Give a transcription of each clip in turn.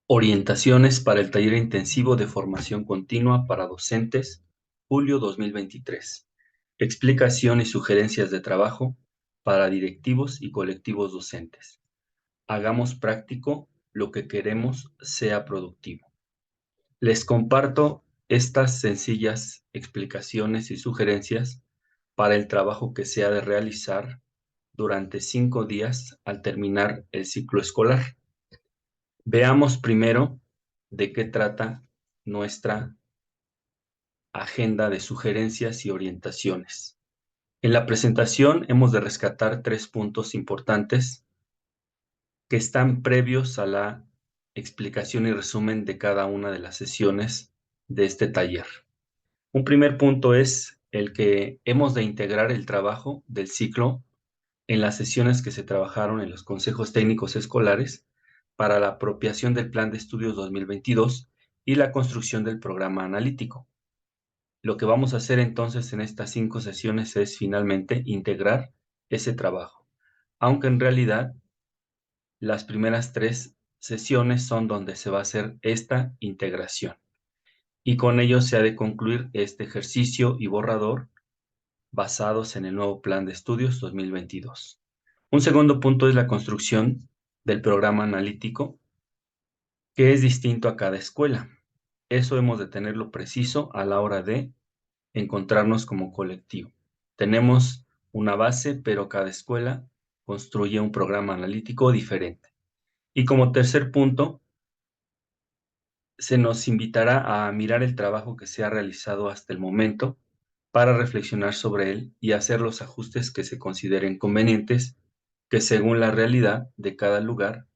Orientaciones para el taller intensivo de formación continua para docentes, julio 2023. Explicación y sugerencias de trabajo para directivos y colectivos docentes. Hagamos práctico lo que queremos sea productivo. Les comparto estas sencillas explicaciones y sugerencias para el trabajo que se ha de realizar durante 5 días al terminar el ciclo escolar. Veamos primero de qué trata nuestra agenda de sugerencias y orientaciones. En la presentación hemos de rescatar 3 puntos importantes que están previos a la explicación y resumen de cada una de las sesiones de este taller. Un primer punto es el que hemos de integrar el trabajo del ciclo en las sesiones que se trabajaron en los consejos técnicos escolares para la apropiación del Plan de Estudios 2022 y la construcción del programa analítico. Lo que vamos a hacer entonces en estas 5 sesiones es finalmente integrar ese trabajo, aunque en realidad las primeras 3 sesiones son donde se va a hacer esta integración y con ello se ha de concluir este ejercicio y borrador basados en el nuevo Plan de Estudios 2022. Un segundo punto es la construcción del programa analítico, que es distinto a cada escuela. Eso hemos de tenerlo preciso a la hora de encontrarnos como colectivo. Tenemos una base, pero cada escuela construye un programa analítico diferente. Y como tercer punto, se nos invitará a mirar el trabajo que se ha realizado hasta el momento para reflexionar sobre él y hacer los ajustes que se consideren convenientes, que según la realidad de cada lugar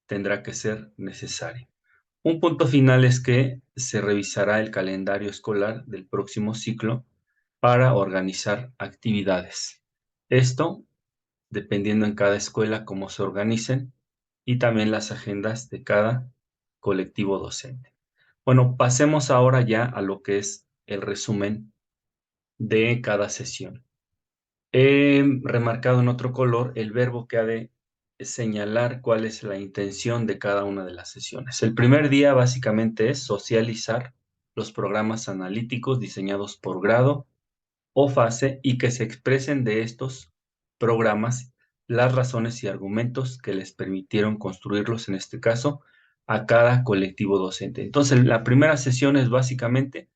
tendrá que ser necesario. Un punto final es que se revisará el calendario escolar del próximo ciclo para organizar actividades. Esto dependiendo en cada escuela cómo se organicen y también las agendas de cada colectivo docente. Bueno, pasemos ahora ya a lo que es el resumen de cada sesión. He remarcado en otro color el verbo que ha de señalar cuál es la intención de cada una de las sesiones. El primer día básicamente es socializar los programas analíticos diseñados por grado o fase y que se expresen de estos programas las razones y argumentos que les permitieron construirlos, en este caso, a cada colectivo docente. Entonces, la primera sesión es básicamente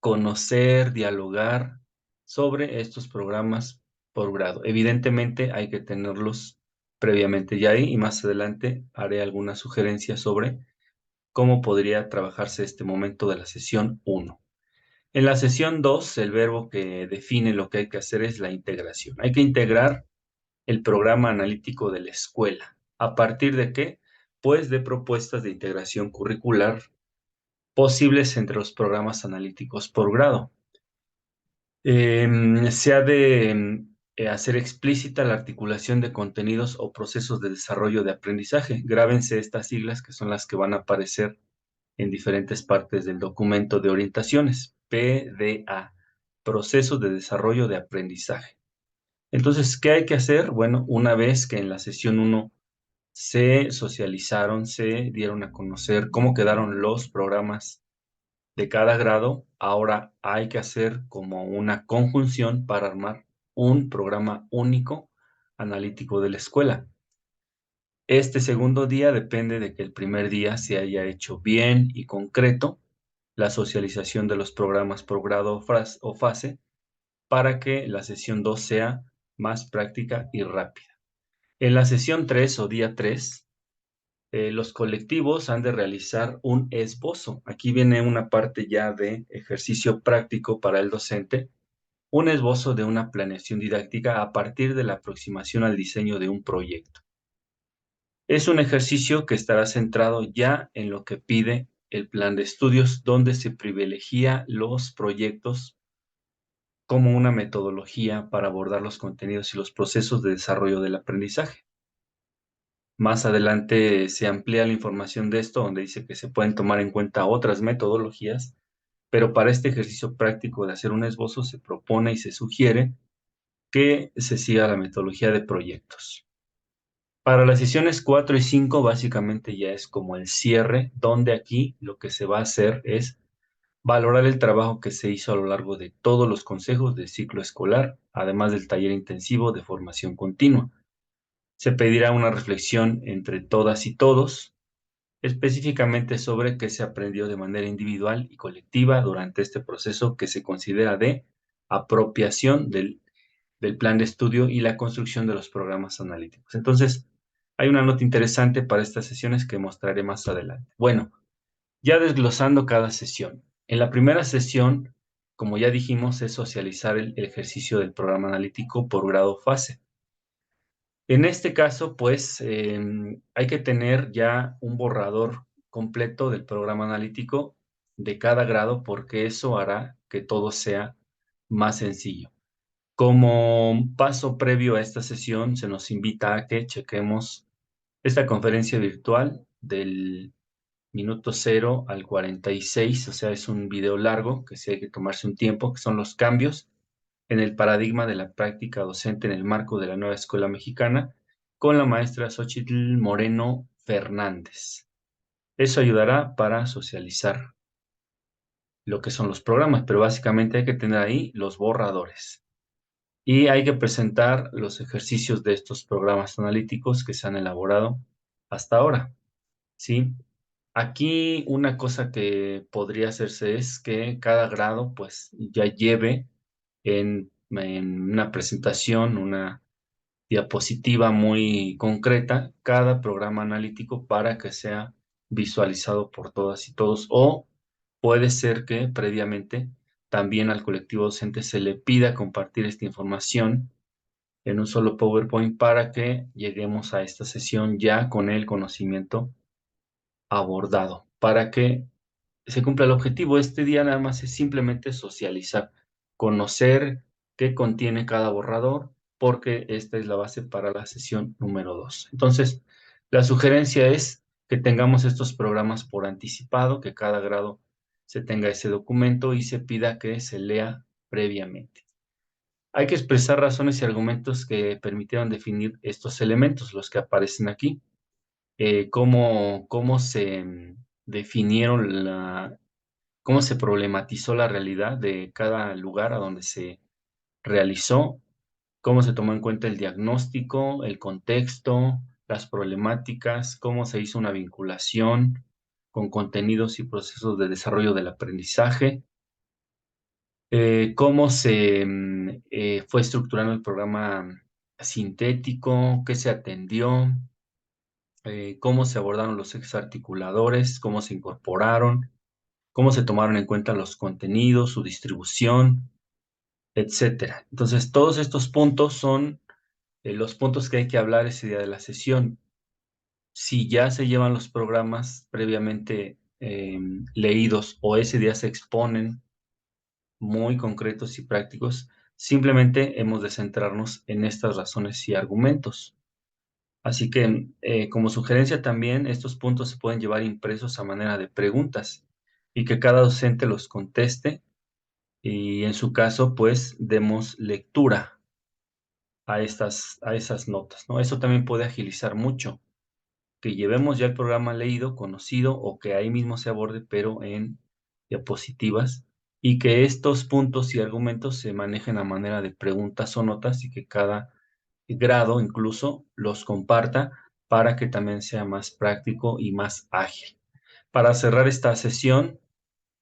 conocer, dialogar sobre estos programas por grado. Evidentemente hay que tenerlos previamente ya ahí y más adelante haré algunas sugerencias sobre cómo podría trabajarse este momento de la sesión 1. En la sesión 2, el verbo que define lo que hay que hacer es la integración. Hay que integrar el programa analítico de la escuela. ¿A partir de qué? Pues de propuestas de integración curricular posibles entre los programas analíticos por grado. Se ha de hacer explícita la articulación de contenidos o procesos de desarrollo de aprendizaje. Grábense estas siglas que son las que van a aparecer en diferentes partes del documento de orientaciones. PDA, Procesos de Desarrollo de Aprendizaje. Entonces, ¿qué hay que hacer? Bueno, una vez que en la sesión 1 se socializaron, se dieron a conocer cómo quedaron los programas de cada grado, ahora hay que hacer como una conjunción para armar un programa único analítico de la escuela. Este segundo día depende de que el primer día se haya hecho bien y concreto la socialización de los programas por grado o fase para que la sesión 2 sea más práctica y rápida. En la sesión 3 o día 3, los colectivos han de realizar un esbozo. Aquí viene una parte ya de ejercicio práctico para el docente, un esbozo de una planeación didáctica a partir de la aproximación al diseño de un proyecto. Es un ejercicio que estará centrado ya en lo que pide el plan de estudios, donde se privilegia los proyectos como una metodología para abordar los contenidos y los procesos de desarrollo del aprendizaje. Más adelante se amplía la información de esto, donde dice que se pueden tomar en cuenta otras metodologías, pero para este ejercicio práctico de hacer un esbozo se propone y se sugiere que se siga la metodología de proyectos. Para las sesiones 4 y 5 básicamente ya es como el cierre, donde aquí lo que se va a hacer es valorar el trabajo que se hizo a lo largo de todos los consejos del ciclo escolar, además del taller intensivo de formación continua. Se pedirá una reflexión entre todas y todos, específicamente sobre qué se aprendió de manera individual y colectiva durante este proceso que se considera de apropiación del plan de estudio y la construcción de los programas analíticos. Entonces, hay una nota interesante para estas sesiones que mostraré más adelante. Bueno, ya desglosando cada sesión. En la primera sesión, como ya dijimos, es socializar el ejercicio del programa analítico por grado fase. En este caso, pues, hay que tener ya un borrador completo del programa analítico de cada grado porque eso hará que todo sea más sencillo. Como paso previo a esta sesión, se nos invita a que chequemos esta conferencia virtual del minuto 0 al 46, o sea, es un video largo que sí hay que tomarse un tiempo, que son los cambios en el paradigma de la práctica docente en el marco de la nueva escuela mexicana, con la maestra Xochitl Moreno Fernández. Eso ayudará para socializar lo que son los programas, pero básicamente hay que tener ahí los borradores. Y hay que presentar los ejercicios de estos programas analíticos que se han elaborado hasta ahora, ¿sí? Aquí una cosa que podría hacerse es que cada grado pues ya lleve en una presentación, una diapositiva muy concreta, cada programa analítico para que sea visualizado por todas y todos. O puede ser que previamente también al colectivo docente se le pida compartir esta información en un solo PowerPoint para que lleguemos a esta sesión ya con el conocimiento abordado, para que se cumpla el objetivo. Este día nada más es simplemente socializar, conocer qué contiene cada borrador, porque esta es la base para la sesión número 2. Entonces, la sugerencia es que tengamos estos programas por anticipado, que cada grado se tenga ese documento y se pida que se lea previamente. Hay que expresar razones y argumentos que permitieron definir estos elementos, los que aparecen aquí. Cómo se definieron cómo se problematizó la realidad de cada lugar a donde se realizó, cómo se tomó en cuenta el diagnóstico, el contexto, las problemáticas, cómo se hizo una vinculación con contenidos y procesos de desarrollo del aprendizaje, cómo se fue estructurando el programa sintético, qué se atendió, cómo se abordaron los exarticuladores, cómo se incorporaron, cómo se tomaron en cuenta los contenidos, su distribución, etcétera. Entonces, todos estos puntos son los puntos que hay que hablar ese día de la sesión. Si ya se llevan los programas previamente leídos o ese día se exponen muy concretos y prácticos, simplemente hemos de centrarnos en estas razones y argumentos. Así que, como sugerencia también, estos puntos se pueden llevar impresos a manera de preguntas y que cada docente los conteste y en su caso, pues, demos lectura a esas notas, ¿no? Eso también puede agilizar mucho, que llevemos ya el programa leído, conocido o que ahí mismo se aborde, pero en diapositivas y que estos puntos y argumentos se manejen a manera de preguntas o notas y que cada grado incluso los comparta para que también sea más práctico y más ágil. Para cerrar esta sesión,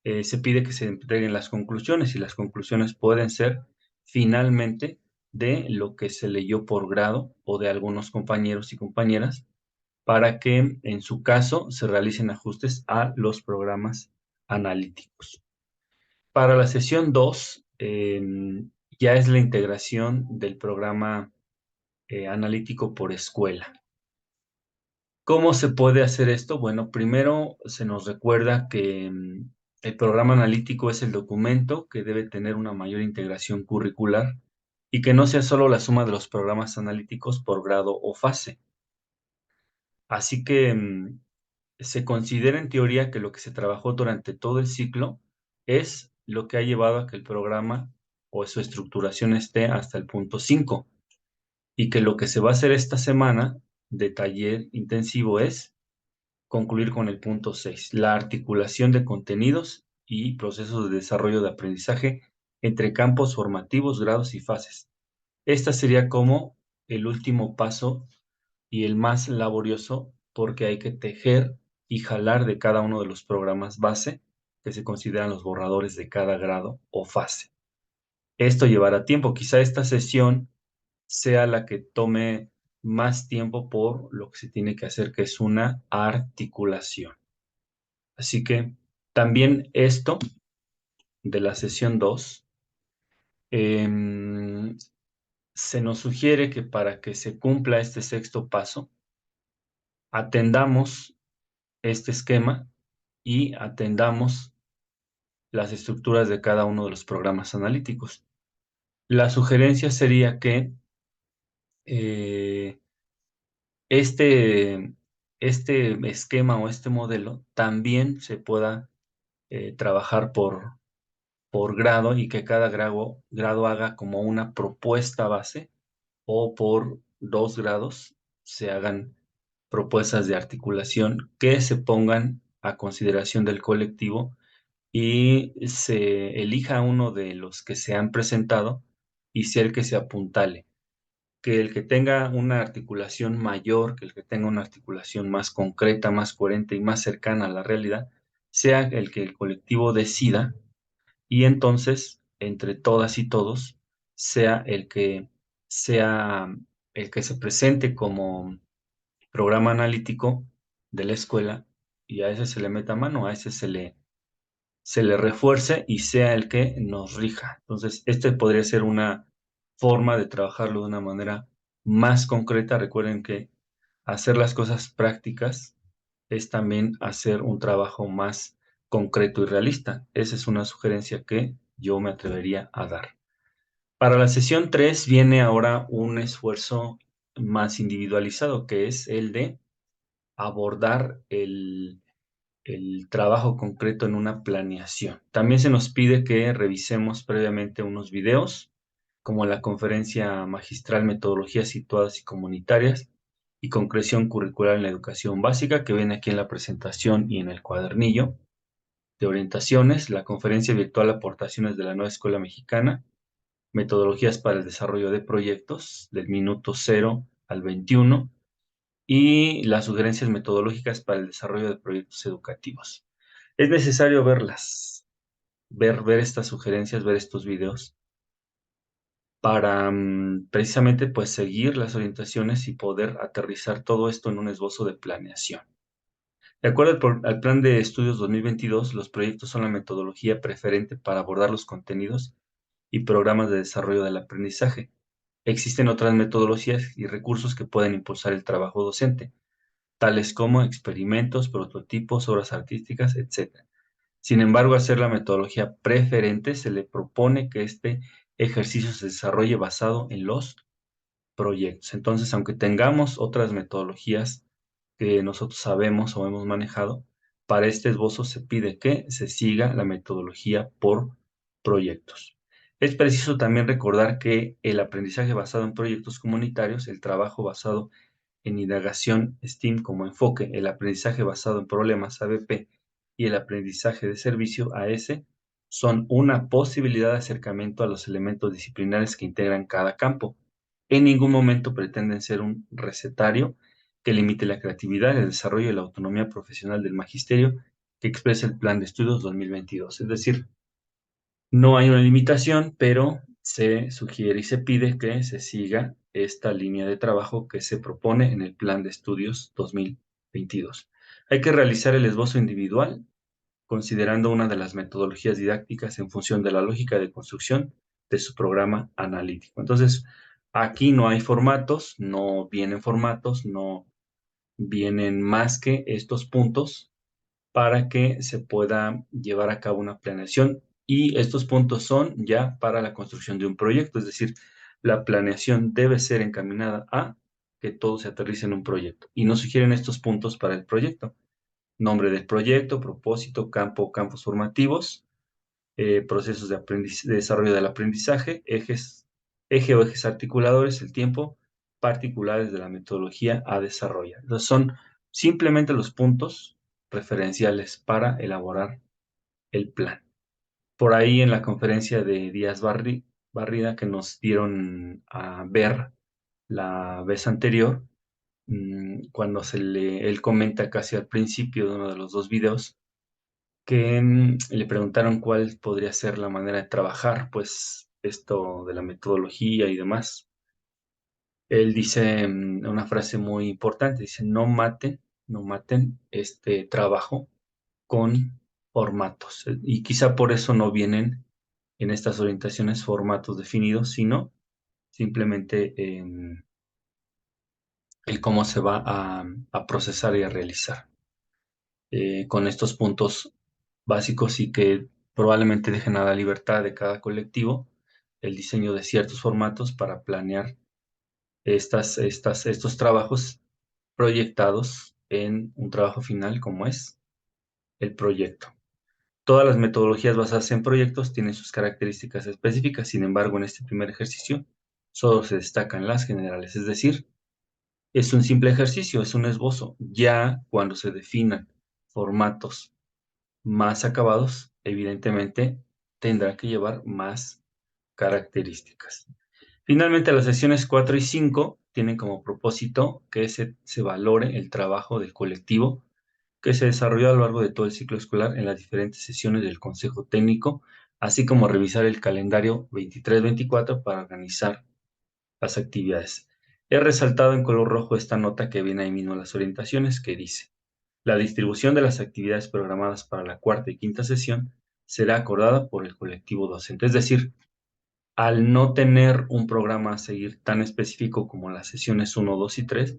se pide que se entreguen las conclusiones y las conclusiones pueden ser finalmente de lo que se leyó por grado o de algunos compañeros y compañeras para que en su caso se realicen ajustes a los programas analíticos. Para la sesión 2, ya es la integración del programa analítico por escuela. ¿Cómo se puede hacer esto? Bueno, primero se nos recuerda que el programa analítico es el documento que debe tener una mayor integración curricular y que no sea solo la suma de los programas analíticos por grado o fase. Así que se considera en teoría que lo que se trabajó durante todo el ciclo es lo que ha llevado a que el programa o su estructuración esté hasta el punto 5 y que lo que se va a hacer esta semana de taller intensivo es concluir con el punto 6, la articulación de contenidos y procesos de desarrollo de aprendizaje entre campos formativos, grados y fases. Esta sería como el último paso y el más laborioso porque hay que tejer y jalar de cada uno de los programas base que se consideran los borradores de cada grado o fase. Esto llevará tiempo. Quizá esta sesión sea la que tome más tiempo por lo que se tiene que hacer, que es una articulación. Así que también esto de la sesión 2, se nos sugiere que para que se cumpla este sexto paso, atendamos este esquema y atendamos las estructuras de cada uno de los programas analíticos. La sugerencia sería que eh, este, este esquema o este modelo también se pueda trabajar por grado y que cada grado haga como una propuesta base o por 2 grados se hagan propuestas de articulación que se pongan a consideración del colectivo y se elija uno de los que se han presentado y sea el que se apuntale. Que el que tenga una articulación mayor, que el que tenga una articulación más concreta, más coherente y más cercana a la realidad, sea el que el colectivo decida y entonces, entre todas y todos, sea sea el que se presente como programa analítico de la escuela y a ese se le meta mano, a ese se le refuerce y sea el que nos rija. Entonces, este podría ser una forma de trabajarlo de una manera más concreta. Recuerden que hacer las cosas prácticas es también hacer un trabajo más concreto y realista. Esa es una sugerencia que yo me atrevería a dar. Para la sesión 3 viene ahora un esfuerzo más individualizado, que es el de abordar el trabajo concreto en una planeación. También se nos pide que revisemos previamente unos videos, como la conferencia magistral Metodologías situadas y comunitarias y concreción curricular en la educación básica, que viene aquí en la presentación y en el cuadernillo de orientaciones, la conferencia virtual Aportaciones de la Nueva Escuela Mexicana, Metodologías para el Desarrollo de Proyectos, del minuto 0 al 21, y las sugerencias metodológicas para el desarrollo de proyectos educativos. Es necesario verlas, ver estas sugerencias, ver estos videos, para precisamente pues seguir las orientaciones y poder aterrizar todo esto en un esbozo de planeación. De acuerdo al Plan de Estudios 2022, los proyectos son la metodología preferente para abordar los contenidos y programas de desarrollo del aprendizaje. Existen otras metodologías y recursos que pueden impulsar el trabajo docente, tales como experimentos, prototipos, obras artísticas, etc. Sin embargo, al ser la metodología preferente, se le propone que este ejercicio se desarrolle basado en los proyectos. Entonces, aunque tengamos otras metodologías que nosotros sabemos o hemos manejado, para este esbozo se pide que se siga la metodología por proyectos. Es preciso también recordar que el aprendizaje basado en proyectos comunitarios, el trabajo basado en indagación STEAM como enfoque, el aprendizaje basado en problemas ABP y el aprendizaje de servicio AS son una posibilidad de acercamiento a los elementos disciplinares que integran cada campo. En ningún momento pretenden ser un recetario que limite la creatividad, el desarrollo y la autonomía profesional del magisterio que expresa el Plan de Estudios 2022. Es decir, no hay una limitación, pero se sugiere y se pide que se siga esta línea de trabajo que se propone en el Plan de Estudios 2022. Hay que realizar el esbozo individual, considerando una de las metodologías didácticas en función de la lógica de construcción de su programa analítico. Entonces, aquí no hay formatos, no vienen formatos, no vienen más que estos puntos para que se pueda llevar a cabo una planeación y estos puntos son ya para la construcción de un proyecto, es decir, la planeación debe ser encaminada a que todo se aterrice en un proyecto y nos sugieren estos puntos para el proyecto: nombre del proyecto, propósito, campos formativos, procesos de desarrollo del aprendizaje, eje o ejes articuladores, el tiempo, particulares de la metodología a desarrollar. Entonces son simplemente los puntos referenciales para elaborar el plan. Por ahí en la conferencia de Díaz Barrida que nos dieron a ver la vez anterior, cuando él comenta casi al principio de uno de los dos videos, que le preguntaron cuál podría ser la manera de trabajar, pues esto de la metodología y demás. Él dice una frase muy importante, dice, no maten este trabajo con formatos. Y quizá por eso no vienen en estas orientaciones formatos definidos, sino simplemente el cómo se va a procesar y a realizar. Con estos puntos básicos y que probablemente dejen a la libertad de cada colectivo el diseño de ciertos formatos para planear estos trabajos proyectados en un trabajo final como es el proyecto. Todas las metodologías basadas en proyectos tienen sus características específicas, sin embargo, en este primer ejercicio solo se destacan las generales, es decir, es un simple ejercicio, es un esbozo. Ya cuando se definan formatos más acabados, evidentemente tendrá que llevar más características. Finalmente, las sesiones 4 y 5 tienen como propósito que se valore el trabajo del colectivo que se desarrolló a lo largo de todo el ciclo escolar en las diferentes sesiones del Consejo Técnico, así como revisar el calendario 23-24 para organizar las actividades. He resaltado en color rojo esta nota que viene ahí mismo en las orientaciones que dice: la distribución de las actividades programadas para la cuarta y quinta sesión será acordada por el colectivo docente. Es decir, al no tener un programa a seguir tan específico como las sesiones 1, 2 y 3,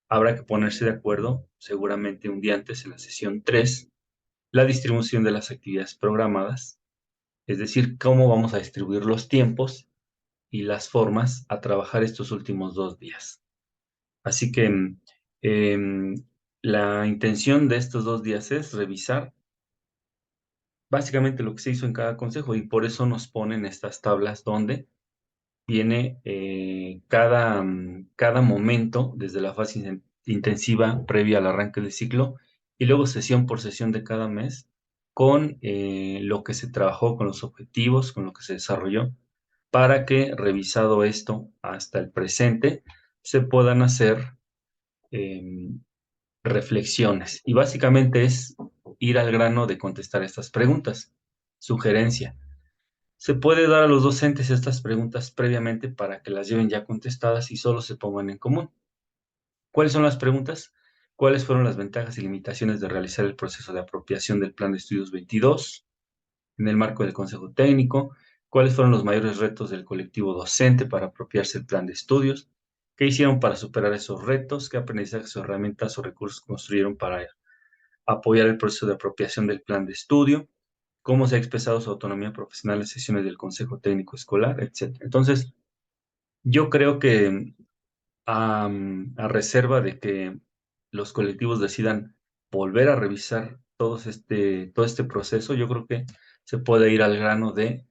habrá que ponerse de acuerdo, seguramente un día antes en la sesión 3, la distribución de las actividades programadas, es decir, cómo vamos a distribuir los tiempos y las formas a trabajar estos últimos 2 días. Así que em, la intención de estos 2 días es revisar básicamente lo que se hizo en cada consejo y por eso nos ponen estas tablas donde viene cada momento desde la fase intensiva previa al arranque del ciclo y luego sesión por sesión de cada mes con lo que se trabajó, con los objetivos, con lo que se desarrolló, para que revisado esto hasta el presente se puedan hacer em, reflexiones. Y básicamente es ir al grano de contestar estas preguntas. Sugerencia. Se puede dar a los docentes estas preguntas previamente para que las lleven ya contestadas y solo se pongan en común. ¿Cuáles son las preguntas? ¿Cuáles fueron las ventajas y limitaciones de realizar el proceso de apropiación del Plan de Estudios 22 en el marco del Consejo Técnico? ¿Cuáles fueron los mayores retos del colectivo docente para apropiarse del plan de estudios? ¿Qué hicieron para superar esos retos? ¿Qué aprendizajes o herramientas o recursos construyeron para apoyar el proceso de apropiación del plan de estudio? ¿Cómo se ha expresado su autonomía profesional en sesiones del Consejo Técnico Escolar, etcétera? Entonces, yo creo que a reserva de que los colectivos decidan volver a revisar todo este proceso, yo creo que se puede ir al grano de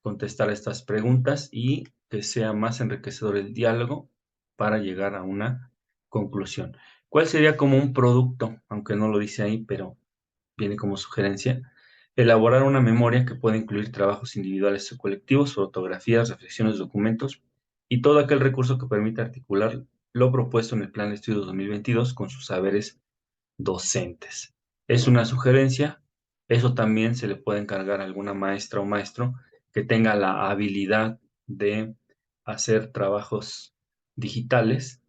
contestar estas preguntas y que sea más enriquecedor el diálogo para llegar a una conclusión. ¿Cuál sería como un producto, aunque no lo dice ahí, pero viene como sugerencia? Elaborar una memoria que pueda incluir trabajos individuales o colectivos, fotografías, reflexiones, documentos y todo aquel recurso que permita articular lo propuesto en el Plan de Estudios 2022 con sus saberes docentes. Es una sugerencia, eso también se le puede encargar a alguna maestra o maestro que tenga la habilidad de hacer trabajos digitales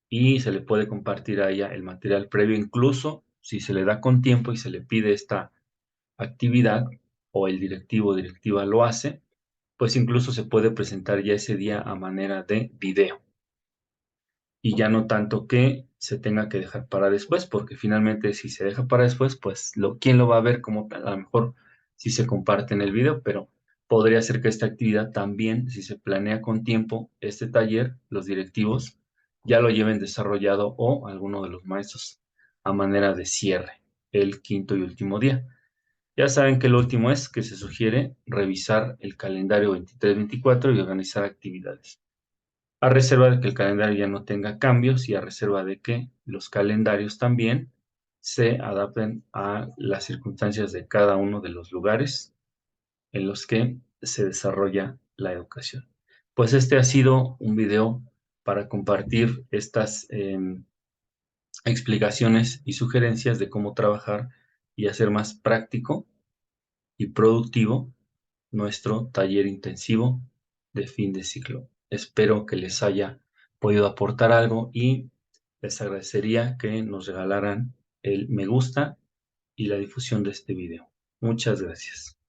y se le puede compartir a ella el material previo, incluso si se le da con tiempo y se le pide esta actividad o el directivo o directiva lo hace, pues incluso se puede presentar ya ese día a manera de video y ya no tanto que se tenga que dejar para después, porque finalmente si se deja para después, pues ¿quién lo va a ver como tal? A lo mejor si se comparte en el video, pero podría ser que esta actividad también, si se planea con tiempo, este taller, los directivos ya lo lleven desarrollado o alguno de los maestros a manera de cierre el quinto y último día. Ya saben que el último es que se sugiere revisar el calendario 23-24 y organizar actividades. a reserva de que el calendario ya no tenga cambios y a reserva de que los calendarios también se adapten a las circunstancias de cada uno de los lugares en los que se desarrolla la educación. Pues este ha sido un video para compartir estas explicaciones y sugerencias de cómo trabajar y hacer más práctico y productivo nuestro taller intensivo de fin de ciclo. Espero que les haya podido aportar algo y les agradecería que nos regalaran el me gusta y la difusión de este video. Muchas gracias.